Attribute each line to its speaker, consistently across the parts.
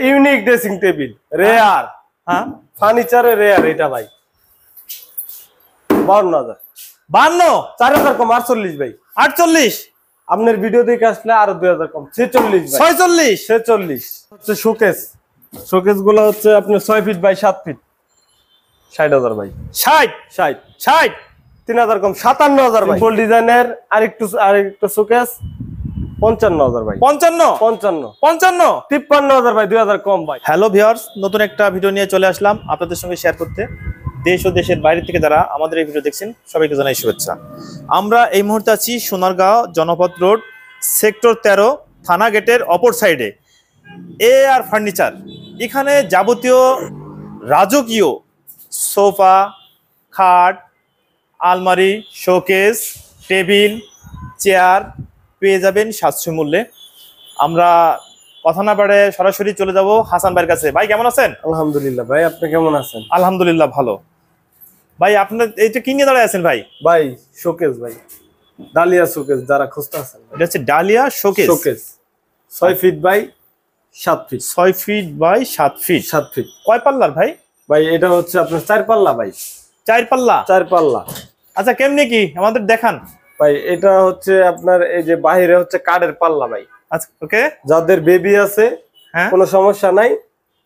Speaker 1: Unique dressing table rare.
Speaker 2: হ্যাঁ
Speaker 1: ফার্নিচারে rare এটা ভাই 52,000।
Speaker 2: 52
Speaker 1: 4000 কম 48 ভাই।
Speaker 2: 48
Speaker 1: আপনার ভিডিও দেখে আসলে আরো 2000 কম 46 ভাই।
Speaker 2: 46
Speaker 1: 46 হচ্ছে শোকেস। শোকেস গুলো হচ্ছে আপনার 6 ফিট বাই 7 ফিট 60,000 ভাই। 60 3000 কম 57,000 ভাই। ফুল ডিজাইনের আরেকটু শোকেস 55,000 ভাই। 55 53,000 ভাই 2000 কম ভাই।
Speaker 2: হ্যালো ভিউয়ার্স, নতুন একটা ভিডিও নিয়ে চলে আসলাম আপনাদের সঙ্গে শেয়ার করতে। দেশ ও দেশের বাইরে থেকে যারা আমাদের এই ভিডিও দেখছেন সবাইকে জানাই শুভেচ্ছা। আমরা এই মুহূর্তে আছি সোনারগাঁও জনপথ রোড সেক্টর 13 থানা গেটের অপর সাইডে AR ফার্নিচার। এখানে যাবতীয় রাজকীয় সোফা, খাট, আলমারি, শোকেস, টেবিল, চেয়ার পেয়ে যাবেন সাশ্রয়ী মূল্যে। আমরা কথা না বাড়ে সরাসরি চলে যাব হাসান ভাইয়ের কাছে। ভাই কেমন আছেন?
Speaker 1: আলহামদুলিল্লাহ ভাই, আপনি কেমন আছেন?
Speaker 2: আলহামদুলিল্লাহ ভালো। ভাই আপনার এইটা কি নিয়ে দাঁড়ায় আছেন ভাই?
Speaker 1: ভাই শোকেস ভাই, ডালিয়া শোকেস যারা খুঁজতে আছেন।
Speaker 2: এটা হচ্ছে ডালিয়া showcase.
Speaker 1: 6 feet by 7 feet.
Speaker 2: 6 feet by 7 feet. কয় পাল্লার ভাই?
Speaker 1: ভাই এটা হচ্ছে আপনার 4 পাল্লা ভাই।
Speaker 2: 4 পাল্লা। আচ্ছা কেমনে কি আমাদের দেখান
Speaker 1: ভাই। এটা হচ্ছে আপনার এই যে বাহিরে হচ্ছে কাঠের পাল্লা ভাই।
Speaker 2: আচ্ছা ওকে।
Speaker 1: যাদের বেবি আছে কোনো সমস্যা নাই,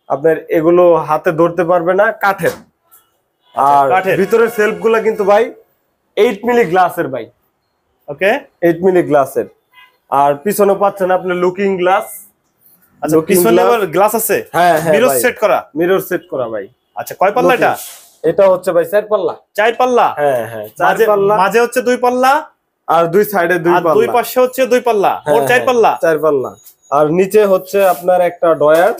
Speaker 1: আপনার এগুলো হাতে ধরতে পারবে না, কাঠের। আর ভিতরের সেলফ গুলা কিন্তু ভাই 8 মিলি গ্লাসের ভাই।
Speaker 2: ওকে
Speaker 1: 8 মিলি গ্লাসের। আর পিছনে পাচ্ছেন আপনি লুকিং গ্লাস।
Speaker 2: আচ্ছা পিছনে আবার গ্লাস আছে?
Speaker 1: হ্যাঁ
Speaker 2: মিরর সেট করা
Speaker 1: ভাই।
Speaker 2: আচ্ছা কয় পাল্লা এটা?
Speaker 1: এটা হচ্ছে ভাই 4 পাল্লা।
Speaker 2: 4 পাল্লা।
Speaker 1: হ্যাঁ 4 পাল্লা।
Speaker 2: মাঝে হচ্ছে 2 পাল্লা
Speaker 1: আর দুই সাইডে 2 পাল্লা।
Speaker 2: দুই পাশে হচ্ছে 2 পাল্লা, মোট 4 পাল্লা।
Speaker 1: 4 পাল্লা। আর নিচে হচ্ছে আপনার একটা ডয়ার।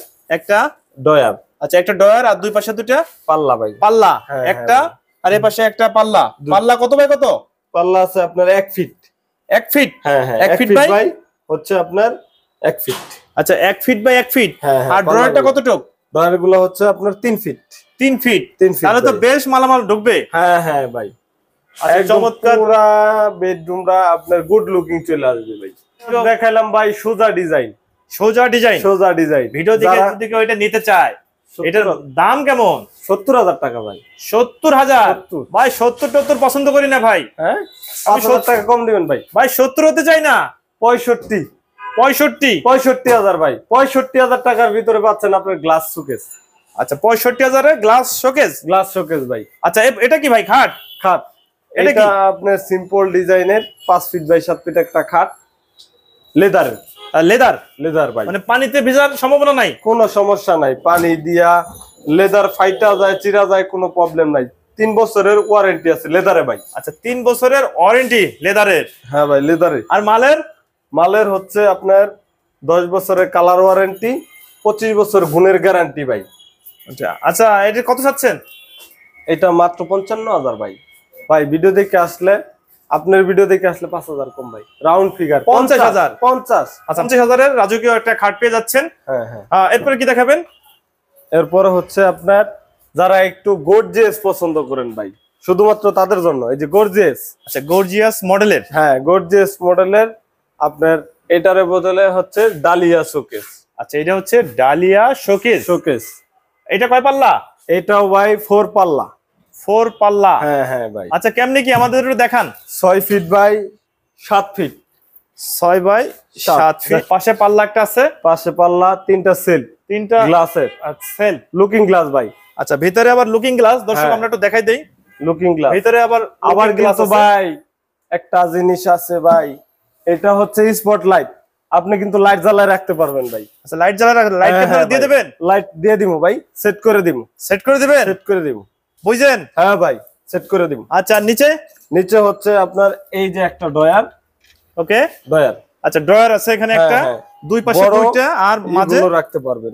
Speaker 1: আচ্ছা একটা ডয়ার আর দুই পাশে দুইটা পাল্লা ভাই। পাল্লা একটা আর এই পাশে একটা পাল্লা। পাল্লা কত বাই কত? পাল্লা আছে আপনার 1 ফিট। 1 ফিট? হ্যাঁ 1 ফিট বাই হচ্ছে আপনার 1 ফিট। আচ্ছা 1 ফিট বাই 1 ফিট। আর ডয়ারটা কতটুক? ডয়ার গুলো হচ্ছে আপনার 3 ফিট। 3 ফিট। তাহলে তো বেশ মালামাল ঢুকবে। হ্যাঁ ভাই। আচ্ছা চমৎকার পুরো বেডরুমটা আপনার গুড লুকিং চলে আসবে ভাই। দেখাইলাম ভাই সোজা ডিজাইন। ভিডিও দেখে যদি কেউ এটা নিতে চায়, এটার দাম কেমন? 70,000 টাকা ভাই। 70,000 ভাই। 70 পছন্দ করি না ভাই। হ্যাঁ 5,000 টাকা কম দিবেন ভাই। ভাই 70 হতে চাই না। 65,000 ভাই। 65,000 টাকার ভিতরে পাচ্ছেন আপনার গ্লাস শোকেস। আচ্ছা 65,000 এর গ্লাস শোকেস ভাই। আচ্ছা এটা কি ভাই? খাট। এটা আপনার সিম্পল ডিজাইনের 5 ফিট বাই 7 ফিট একটা খাট। লেদার ভাই। মানে পানিতে ভিজার সম্ভাবনা নাই? কোনো সমস্যা নাই। পানি দিয়া লেদার ফাইটা যায়, চিরা যায়, কোনো প্রবলেম নাই। 3 বছরের ওয়ারেন্টি আছে লেদারে ভাই। আচ্ছা 3 বছরের ওয়ারেন্টি লেদারের? হ্যাঁ ভাই লেদারে। আর মালের হচ্ছে আপনার 10 বছরের কালার ওয়ারেন্টি, 25 বছর গুণের গ্যারান্টি ভাই। আচ্ছা এটা কত চাচ্ছেন? এটা মাত্র 55,000 ভাই। ভাই ভিডিও দেখে আসলে, আপনার ভিডিও দেখে আসলে 5,000 কম ভাই। Round figure 50,000। 50। আচ্ছা 50,000 এর রাজকীয় একটা খাট পেয়ে যাচ্ছেন। হ্যাঁ এরপরে কি দেখাবেন? এরপরে হচ্ছে আপনার যারা একটু গর্জিয়াস পছন্দ করেন ভাই, শুধুমাত্র তাদের জন্য এই যে গর্জিয়াস। আচ্ছা গর্জিয়াস মডেলের? হ্যাঁ গর্জিয়াস মডেলের আপনার এটার বদলে হচ্ছে ডালিয়া শোকেস। আচ্ছা এটা হচ্ছে ডালিয়া শোকেস। এটা কয় পাল্লা? এটাও ভাই 4 পাল্লা। 4 পাল্লা? হ্যাঁ ভাই। আচ্ছা কেমনে কি আমাদের একটু দেখান। 6 feet by 7 feet. 6 by 7 feet. পাশে পাল্লা একটা আছে? পাশে পাল্লা, 3টা সেল, 3টা গ্লাসের সেল, লুকিং গ্লাস ভাই। আচ্ছা ভিতরে আবার লুকিং গ্লাস। দর্শক আমরা একটু দেখাই দেই লুকিং গ্লাস। ভিতরে আবার গ্লাস আছে ভাই। একটা জিনিস আছে ভাই, এটা হচ্ছে স্পটলাইট। আপনি কিন্তু লাইট জ্বালায় রাখতে পারবেন ভাই। আচ্ছা লাইট জ্বালায় লাইট দিয়ে দিবেন? লাইট দিয়ে দিমু ভাই। সেট করে দিবেন? বুঝছেন? হ্যাঁ ভাই সেট করে দিব। আচ্ছা নিচে হচ্ছে আপনার এই যে একটা ডয়ার। ওকে ডয়ার। আচ্ছা ডয়ার আছে এখানে একটা, দুই পাশে দুইটা আর মাঝে রাখতে পারবেন।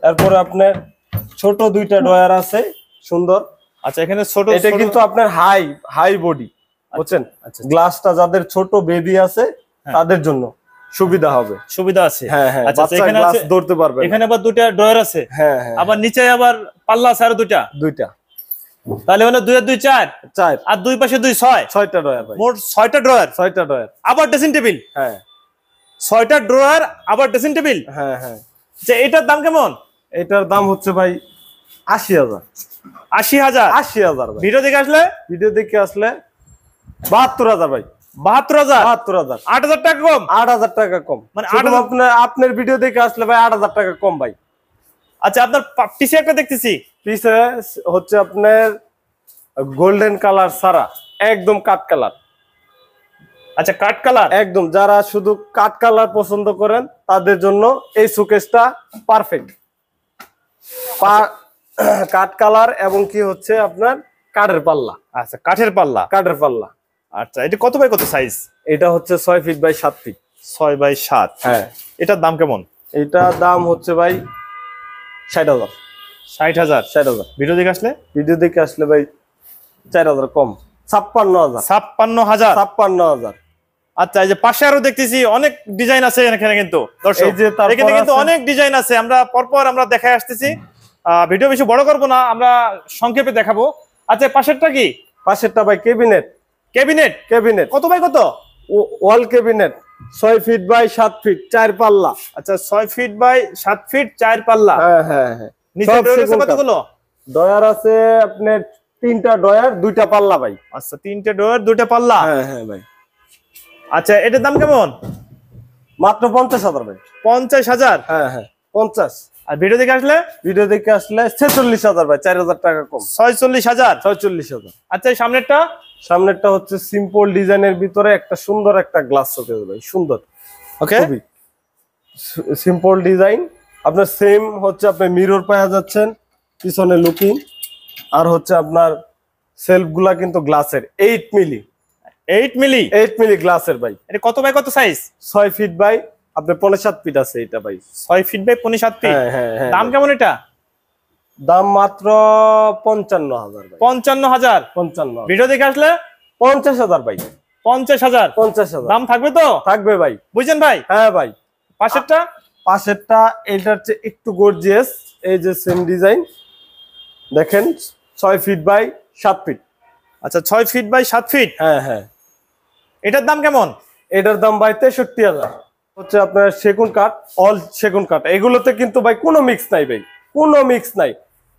Speaker 1: এরপর আপনার ছোট দুইটা ডয়ার আছে সুন্দর। আচ্ছা এখানে ছোট, এটা কিন্তু আপনার হাই বডি, বুঝছেন? আচ্ছা গ্লাসটা যাদের ছোট বেবি আছে তাদের জন্য সুবিধা হবে। সুবিধা আছে। হ্যাঁ আচ্ছা এখানে গ্লাস ধরতে পারবেন। এখানে আবার দুইটা ডয়ার আছে। হ্যাঁ আবার নিচে আবার পাল্লা আছে আর দুইটা। তাহলে মানে 2 আর 2 4 আর দুই পাশে 2 6টা ডয়ার ভাই। মোট 6টা ডয়ার। আবার ড্রেসিং টেবিল। হ্যাঁ 6টা ড্রয়ার আবার ড্রেসিং টেবিল। হ্যাঁ যে এটার দাম কেমন? এটার দাম হচ্ছে ভাই 80,000।
Speaker 2: 80,000?
Speaker 1: 80,000 ভাই।
Speaker 2: ভিডিও দেখে আসলে?
Speaker 1: ভিডিও দেখে আসলে 72,000 ভাই।
Speaker 2: 72,000?
Speaker 1: 72,000।
Speaker 2: 8,000 টাকা কম?
Speaker 1: 8,000 টাকা কম।
Speaker 2: মানে
Speaker 1: আপনার ভিডিও দেখে আসলে ভাই 8,000 টাকা কম ভাই।
Speaker 2: আচ্ছা, আপনার পিছে একটা দেখতেছি,
Speaker 1: পিছে হচ্ছে আপনার গোল্ডেন কালার সারা, একদম কাট কালার।
Speaker 2: আচ্ছা, কাট কালার
Speaker 1: একদম, যারা শুধু কাট কালার পছন্দ করেন তাদের জন্য এই শোকেসটা পারফেক্ট। কাট কালার এবং কি হচ্ছে আপনার কাঠের পাল্লা।
Speaker 2: আচ্ছা, কাঠের পাল্লা।
Speaker 1: কাঠের পাল্লা।
Speaker 2: আচ্ছা, এটা কত বাই কত সাইজ?
Speaker 1: এটা হচ্ছে 6 ফিট বাই 7 ফিট।
Speaker 2: 6 বাই 7।
Speaker 1: হ্যাঁ।
Speaker 2: এটার দাম কেমন?
Speaker 1: এটা দাম হচ্ছে ভাই 60,000।
Speaker 2: 60,000?
Speaker 1: 60,000।
Speaker 2: ভিডিও দেখে আসলে?
Speaker 1: ভিডিও দেখে আসলে ভাই 4,000 কম, 56,000।
Speaker 2: 56,000?
Speaker 1: 56,000।
Speaker 2: আচ্ছা, এই যে পাশে আরো দেখতেছি অনেক ডিজাইন আছে এখানে, কিন্তু দর্শক
Speaker 1: এই যে তারপর
Speaker 2: এখানে কিন্তু
Speaker 1: আছে-
Speaker 2: অনেক ডিজাইন আছে, আমরা পরপর আমরা দেখায় আসতেছি। ভিডিও বেশি বড় করব না, আমরা সংক্ষেপে দেখাবো। আচ্ছা, পাশেরটা কি?
Speaker 1: পাশেরটা ভাই ক্যাবিনেট।
Speaker 2: ক্যাবিনেট?
Speaker 1: ক্যাবিনেট
Speaker 2: কত বাই কত?
Speaker 1: Wall cabinet 6 feet by 7 feet, 4 পাল্লা।
Speaker 2: আচ্ছা, 6 ফিট বাই 7 ফিট, 4 পাল্লা।
Speaker 1: হ্যাঁ হ্যাঁ হ্যাঁ।
Speaker 2: নিচে
Speaker 1: সব
Speaker 2: ডয়ার আছে
Speaker 1: সেগুন কাঠ।
Speaker 2: কতগুলো?
Speaker 1: ডয়ার আছে আপনার 3টা ডয়ার, 2টা পাল্লা ভাই।
Speaker 2: আচ্ছা, 3টে ডয়ার, 2টা পাল্লা।
Speaker 1: হ্যাঁ হ্যাঁ ভাই।
Speaker 2: আচ্ছা, এটার দাম কেমন?
Speaker 1: মাত্র 50,000 ভাই।
Speaker 2: 50,000?
Speaker 1: হ্যাঁ হ্যাঁ 50।
Speaker 2: আর ভিডিও দেখে আসলে?
Speaker 1: ভিডিও দেখে আসলে 46,000 ভাই, 4,000 টাকা কম।
Speaker 2: 46,000?
Speaker 1: 46,000।
Speaker 2: আচ্ছা, এই সামনেরটা?
Speaker 1: সামনেরটা হচ্ছে সিম্পল ডিজাইনের ভিতরে একটা সুন্দর একটা গ্লাস শোকেস ভাই, সুন্দর।
Speaker 2: ওকে।
Speaker 1: খুবই সিম্পল ডিজাইন। আপনার সেম হচ্ছে আপনি মিরর পাওয়া যাচ্ছেন পিছনে লুকিং, আর হচ্ছে আপনার সেলফ গুলা কিন্তু গ্লাসের 8 মিলি।
Speaker 2: 8 মিলি?
Speaker 1: 8 মিলি গ্লাসের ভাই।
Speaker 2: এটা কত বাই কত সাইজ?
Speaker 1: 6 ফিট বাই আপনার 5.5 ফিট আছে এটা ভাই।
Speaker 2: 6 ফিট বাই 5.5 ফিট?
Speaker 1: হ্যাঁ হ্যাঁ হ্যাঁ।
Speaker 2: দাম কেমন এটা?
Speaker 1: দাম মাত্র 55,000 ভাই।
Speaker 2: 55,000?
Speaker 1: 55।
Speaker 2: ভিডিও দেখে আসলে?
Speaker 1: 50,000 ভাই।
Speaker 2: 50,000?
Speaker 1: 50,000
Speaker 2: দাম থাকবে তো?
Speaker 1: থাকবে ভাই।
Speaker 2: বুঝছেন ভাই?
Speaker 1: হ্যাঁ ভাই।
Speaker 2: পাশেরটা?
Speaker 1: পাশেরটা এটার চেয়ে একটু গর্জিয়াস। এই যে সেম ডিজাইন দেখেন, 6 ফিট বাই 7 ফিট।
Speaker 2: আচ্ছা, 6 ফিট বাই 7 ফিট।
Speaker 1: হ্যাঁ হ্যাঁ।
Speaker 2: এটার দাম কেমন?
Speaker 1: এটার দাম ভাই 63,000। হচ্ছে আপনার সেগুন কাঠ, অল সেগুন কাঠ। এগুলোতে কিন্তু ভাই কোনো মিক্স নাই ভাই, কোনো মিক্স নাই।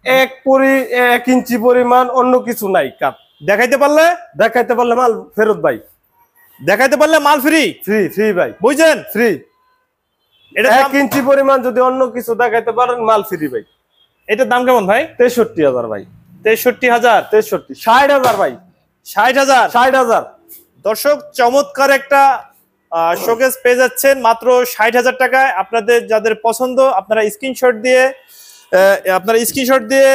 Speaker 1: 1 ইঞ্চি পরিমাণ অন্য কিছু নাই কাঠ।
Speaker 2: দেখাইতে পারলে?
Speaker 1: দেখাইতে পারলে মাল ফেরত ভাই।
Speaker 2: দেখাইতে পারলে মাল ফ্রি?
Speaker 1: ফ্রি ফ্রি ভাই,
Speaker 2: বুঝছেন?
Speaker 1: ফ্রি।
Speaker 2: এটার দাম?
Speaker 1: 1 ইঞ্চি পরিমাণ যদি অন্য কিছু দেখাইতে পারেন মাল ফ্রি ভাই।
Speaker 2: এটার দাম কেমন ভাই?
Speaker 1: 63,000 ভাই।
Speaker 2: 63,000?
Speaker 1: 63। 60,000 ভাই।
Speaker 2: 60,000?
Speaker 1: 60,000।
Speaker 2: দর্শক, চমৎকার একটা শোকেস পেয়ে যাচ্ছেন মাত্র 60,000 টাকায়। আপনাদের যাদের পছন্দ আপনারা স্ক্রিনশট দিয়ে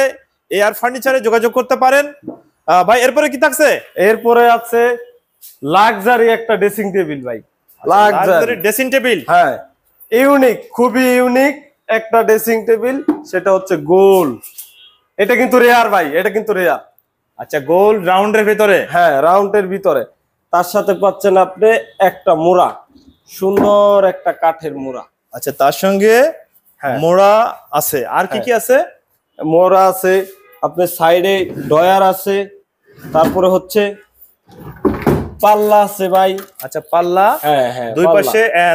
Speaker 2: এয়ার ফার্নিচারে যোগাযোগ করতে পারেন। ভাই, এরপরে কি থাকছে?
Speaker 1: এরপরে আছে লাক্সারি একটা ড্রেসিং টেবিল ভাই। Luxury
Speaker 2: dressing table?
Speaker 1: হ্যাঁ, ইউনিক, খুবই ইউনিক একটা ড্রেসিং টেবিল। সেটা হচ্ছে গোল। এটা কিন্তু রেয়ার ভাই, এটা কিন্তু রেয়ার।
Speaker 2: আচ্ছা, গোল রাউন্ডের ভিতরে?
Speaker 1: হ্যাঁ, রাউন্ডের ভিতরে। তার সাথে পাচ্ছেন আপনি একটা মোড়া, সুন্দর একটা কাঠের মোড়া।
Speaker 2: আচ্ছা, তার সঙ্গে
Speaker 1: হ্যাঁ।
Speaker 2: মোড়া আছে। আর কি কি আছে?
Speaker 1: মোড়া আছে, আপনার সাইডে ডয়ার আছে, তারপরে হচ্ছে পাল্লা আছে ভাই।
Speaker 2: আচ্ছা, পাল্লা।
Speaker 1: হ্যাঁ হ্যাঁ,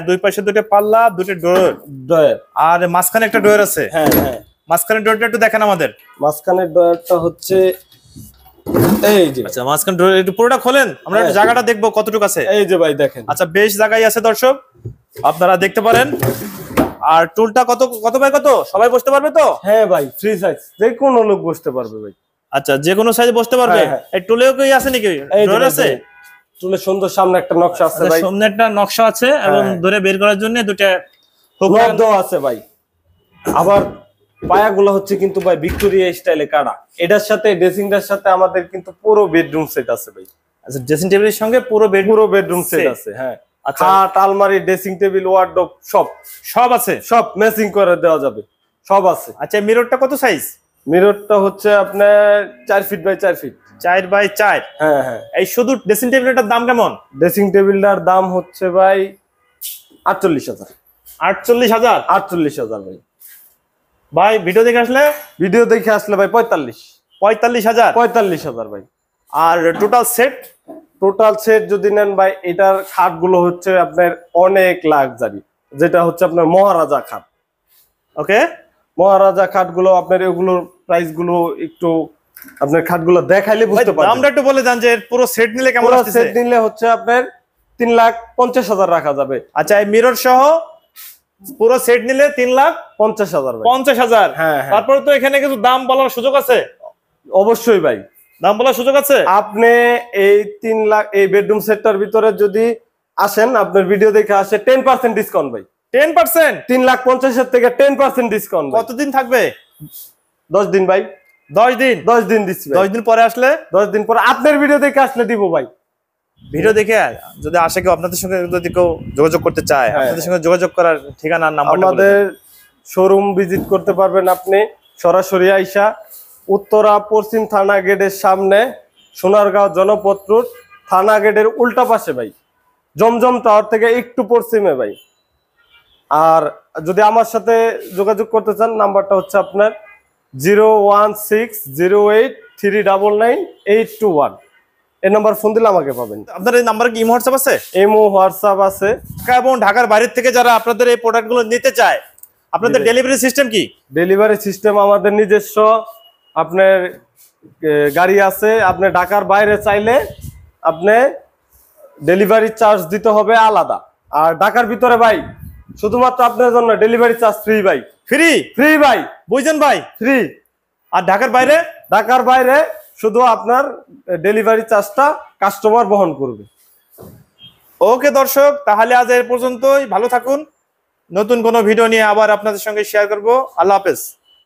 Speaker 2: দুই পাশে দুটো পাল্লা, দুটো ডোর,
Speaker 1: ডয়ার।
Speaker 2: আর মাঝখানে একটা ডোর আছে।
Speaker 1: হ্যাঁ হ্যাঁ।
Speaker 2: মাঝখানে ডোরটা একটু দেখেন আমাদের।
Speaker 1: মাঝখানের ডয়ারটা হচ্ছে এই যে।
Speaker 2: আচ্ছা, মাঝখানে ডোর একটু পুরোটা খোলেন, আমরা একটু জায়গাটা দেখবো কতটুকু আছে।
Speaker 1: এই যে ভাই দেখেন।
Speaker 2: আচ্ছা, বেশ জায়গায় আছে দর্শক, আপনারা দেখতে পারেন। আর টুলটা কত বাই কত? সবাই বসতে পারবে তো?
Speaker 1: হ্যাঁ ভাই, ফ্রি সাইজ, যে কোনো লোক বসতে পারবে ভাই।
Speaker 2: আচ্ছা, যে কোনো সাইজে বসতে পারবে।
Speaker 1: হ্যাঁ, হ্যাঁ।
Speaker 2: এই টুলেও কি আছে নাকি?
Speaker 1: এই যে
Speaker 2: ডোর
Speaker 1: ভাই,
Speaker 2: আছে?
Speaker 1: চুলের সুন্দর সামনে একটা নকশা আছে
Speaker 2: আচ্ছা,
Speaker 1: ভাই।
Speaker 2: সামনে একটা নকশা আছে এবং
Speaker 1: হ্যাঁ।
Speaker 2: ধরে বের করার জন্য দুটো হুক
Speaker 1: ব্লক দেওয়া আছে ভাই। আবার পায়াগুলো হচ্ছে কিন্তু ভাই ভিক্টোরিয়া স্টাইলে কাটা। এটার সাথে ড্রেসিংটার সাথে আমাদের কিন্তু পুরো বেডরুম সেট আছে ভাই।
Speaker 2: আচ্ছা, ড্রেসিং টেবিলের সঙ্গে পুরো
Speaker 1: বেডরুম সেট আছে। হ্যাঁ,
Speaker 2: আচ্ছা,
Speaker 1: খাট, আলমারি, ড্রেসিং টেবিল, ওয়ার্ডরোব
Speaker 2: সব আছে?
Speaker 1: সব ম্যাচিং করে দেওয়া যাবে, সব আছে।
Speaker 2: আচ্ছা, মিররটা কত সাইজ?
Speaker 1: মিররটা হচ্ছে আপনার 4 ফিট বাই 4 ফিট।
Speaker 2: 4 বাই 4?
Speaker 1: হ্যাঁ হ্যাঁ।
Speaker 2: এই শুধু ড্রেসিং টেবিলটার দাম কেমন?
Speaker 1: ড্রেসিং টেবিলটার দাম হচ্ছে ভাই 48,000।
Speaker 2: 48,000?
Speaker 1: 48,000 ভাই।
Speaker 2: ভাই, ভিডিও দেখে আসলে?
Speaker 1: ভিডিও দেখে আসলে ভাই
Speaker 2: 45,000?
Speaker 1: 45,000 ভাই।
Speaker 2: আর টোটাল সেট?
Speaker 1: টোটাল সেট যদি নেন ভাই, এটার খাটগুলো হচ্ছে আপনার অনেক লাক্সারি, যেটা হচ্ছে আপনার মহারাজা খাট।
Speaker 2: ওকে।
Speaker 1: মহারাজা খাটগুলো আপনার এগুলোর প্রাইস গুলো একটু আপনার খাটগুলো দেখাইলে বুঝতে
Speaker 2: ভাই,
Speaker 1: পারবেন।
Speaker 2: দামটা একটু বলে দেন যে এর পুরো সেট নিলে কেমন
Speaker 1: পুরো
Speaker 2: আসতেছে?
Speaker 1: সেট নিলে হচ্ছে আপনার 3,50,000 রাখা যাবে।
Speaker 2: আচ্ছা, এই মিরর সহ পুরো সেট নিলে 3,50,000
Speaker 1: ভাই
Speaker 2: 50,000।
Speaker 1: হ্যাঁ, হ্যাঁ।
Speaker 2: তারপরে তো এখানে কিছু দাম বলার সুযোগ আছে?
Speaker 1: অবশ্যই ভাই,
Speaker 2: দাম বলার সুযোগ আছে?
Speaker 1: আপনি এই 3 লাখ এই বেডরুম সেটটার ভিতরে যদি আসেন, আপনার ভিডিও দেখে আসে 10% ডিসকাউন্ট ভাই।
Speaker 2: 10%?
Speaker 1: 3,50,000 থেকে 10% ডিসকাউন্ট।
Speaker 2: কতদিন থাকবে?
Speaker 1: 10 দিন ভাই।
Speaker 2: 10 দিন?
Speaker 1: 10 দিন দিচ্ছি ভাই।
Speaker 2: 10 দিন পরে আসলে?
Speaker 1: 10 দিন পরে আপনার ভিডিও দেখে আসলে দিব ভাই।
Speaker 2: ভিডিও দেখে যদি আসে কেউ আপনাদের সঙ্গে, যদি কেউ যোগাযোগ করতে চায়,
Speaker 1: হ্যাঁ,
Speaker 2: আপনাদের সঙ্গে যোগাযোগ করার ঠিকানা আর নাম্বারটা বলে
Speaker 1: আমাদের
Speaker 2: দেন।
Speaker 1: শোরুম ভিজিট করতে পারবেন আপনি সরাসরি আইসা উত্তরা পশ্চিম থানা গেটের সামনে, সোনারগাঁও জনপথ রোড, থানা গেটের উল্টা পাশে ভাই, জমজম টাওয়ার থেকে একটু পশ্চিমে ভাই। আর যদি আমার সাথে যোগাযোগ করতে চান, নাম্বারটা হচ্ছে আপনার 01608399821। এই নাম্বার ফোন দিলে আমাকে পাবেন।
Speaker 2: আপনার এই নাম্বারে কি ইমো হোয়াটসঅ্যাপ আছে?
Speaker 1: ইমো হোয়াটসঅ্যাপ আছে।
Speaker 2: ঢাকা এবং ঢাকার বাইরের থেকে যারা আপনাদের এই প্রোডাক্টগুলো নিতে চায়, আপনাদের ডেলিভারি সিস্টেম কি?
Speaker 1: ডেলিভারি সিস্টেম আমাদের নিজস্ব আপনার গাড়ি আছে। আপনি ঢাকার বাইরে চাইলে আপনি ডেলিভারি চার্জ দিতে হবে আলাদা। আর ঢাকার ভিতরে ভাই শুধুমাত্র আপনার জন্য ডেলিভারি চার্জ ফ্রি ভাই।
Speaker 2: ফ্রি?
Speaker 1: ফ্রি ভাই,
Speaker 2: বুঝছেন ভাই?
Speaker 1: ফ্রি।
Speaker 2: আর ঢাকার বাইরে?
Speaker 1: ঢাকার বাইরে শুধু আপনার ডেলিভারি চার্জটা কাস্টমার বহন করবে।
Speaker 2: ওকে দর্শক, তাহলে আজ এর পর্যন্তই। ভালো থাকুন। নতুন কোনো ভিডিও নিয়ে আবার আপনাদের সঙ্গে শেয়ার করব। আল্লাহ হাফেজ।